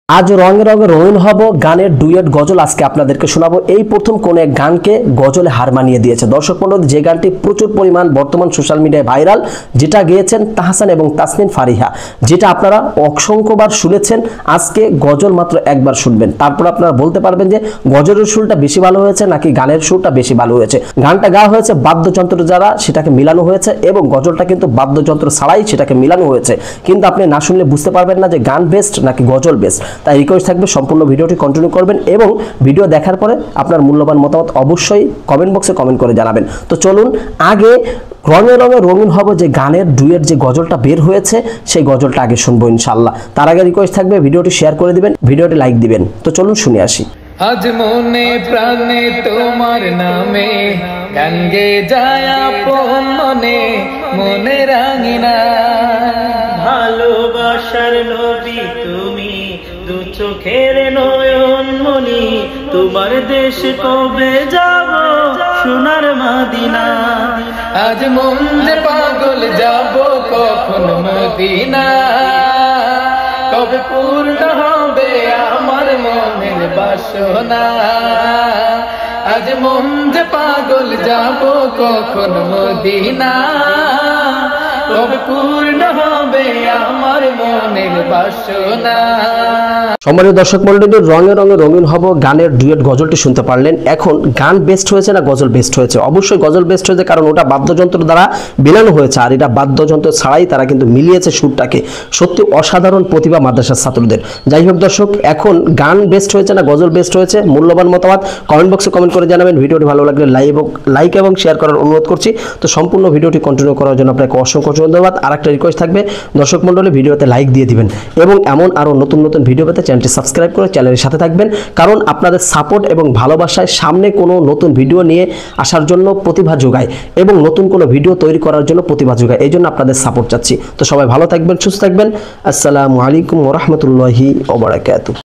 आज रंगे रंगे रंगीन hub गानेर duet गजल आज के आपनादेरके शोनाबो। এই প্রথম কোন এক গানকে গজলে হার মানিয়ে দিয়েছে দর্শক মণ্ডলী, যে গানটি প্রচুর পরিমাণ বর্তমান সোশ্যাল মিডিয়ায় ভাইরাল, যেটা গেয়েছেন তাহসান এবং তাসনিন ফারিহা, যেটা আপনারা অসংখ্যবার শুনেছেন। আজকে গজল মাত্র একবার শুনবেন, তারপর আপনারা বলতে পারবেন যে গজলের সুরটা বেশি ভালো হয়েছে নাকি গানের সুরটা বেশি ভালো হয়েছে। গানটা গাওয়া হয়েছে বাদ্যযন্ত্র দ্বারা, সেটাকে মিলানো হয়েছে, এবং গজলটা কিন্তু বাদ্যযন্ত্র ছাড়াই সেটাকে মিলানো হয়েছে। কিন্তু আপনি না শুনলে বুঝতে পারবেন না যে গান বেস্ট নাকি গজল বেস্ট। তাই রিকোয়েস্ট থাকবে সম্পূর্ণ ভিডিওটি কন্টিনিউ করবেন এবং ভিডিও দেখার পরে আপনার মূল্যবান মতামত অবশ্যই কমেন্ট বক্সে কমেন্ট করে জানাবেন। তো চলুন আগে রঙে রঙে রঙিন হব যে গানের ডুয়েট যে গজলটা বের হয়েছে সেই গজলটা আগে শুনবো ইনশাআল্লাহ। তার আগে রিকোয়েস্ট থাকবে ভিডিওটি শেয়ার করে দিবেন, ভিডিওটি লাইক দিবেন। তো চলুন শুনে আসি। আজ মনে প্রাণে তোমার নামে গান গে যায় আপন মনে মনে রাঙিনা, ভালোবাসার নবী তুমি, দু চোখের নয়ন মনি, তোমার দেশ কবে যাব সোনার মদিনা। আজ মন যে পাগল যাব কখন মদিনা, কবে পূর্ণ হবে আমার মনের বাসনা। আজ মন যে পাগল যাব কখন মদিনা, কবে পূর্ণ হবে আমার মনের বাসনা। সম্মানিত দর্শক মণ্ডলী, রঙে রঙে রঙিন হব গানের ডুয়েট গজলটি শুনতে পারলেন। এখন গান বেস্ট হয়েছে না গজল বেস্ট হয়েছে? অবশ্যই গজল বেস্ট হয়েছে, কারণ ওটা বাদ্যযন্ত্র দ্বারা মিলানো হয়েছে, আর এটা বাদ্যযন্ত্র ছাড়াই তারা কিন্তু মিলিয়েছে সুরটাকে। সত্যি অসাধারণ প্রতিভা মাদ্রাসার ছাত্রদের। যাই হোক দর্শক, এখন গান বেস্ট হয়েছে না গজল বেস্ট হয়েছে, মূল্যবান মতামত কমেন্ট বক্সে কমেন্ট করে জানাবেন। ভিডিওটি ভালো লাগলে লাইক এবং শেয়ার করার অনুরোধ করছি। তো সম্পূর্ণ ভিডিওটি কন্টিনিউ করার জন্য আপনাকে অসংখ্য ধন্যবাদ। আর একটা রিকোয়েস্ট থাকবে দর্শক মণ্ডলী, ভিডিওতে লাইক দিয়ে দিবেন এবং এমন আরও নতুন নতুন ভিডিও পেতে চ্যানেলটি সাবস্ক্রাইব করে চ্যানেলের সাথে থাকবেন, কারণ আপনাদের সাপোর্ট এবং ভালোবাসায় সামনে কোনো নতুন ভিডিও নিয়ে আসার জন্য প্রতিভা যোগায় এবং নতুন কোনো ভিডিও তৈরি করার জন্য প্রতিভা যোগায়। এই জন্য আপনাদের সাপোর্ট চাচ্ছি। তো সবাই ভালো থাকবেন, সুস্থ থাকবেন। আসসালামু আলাইকুম ওয়া রাহমাতুল্লাহি ওয়া বারাকাতুহু।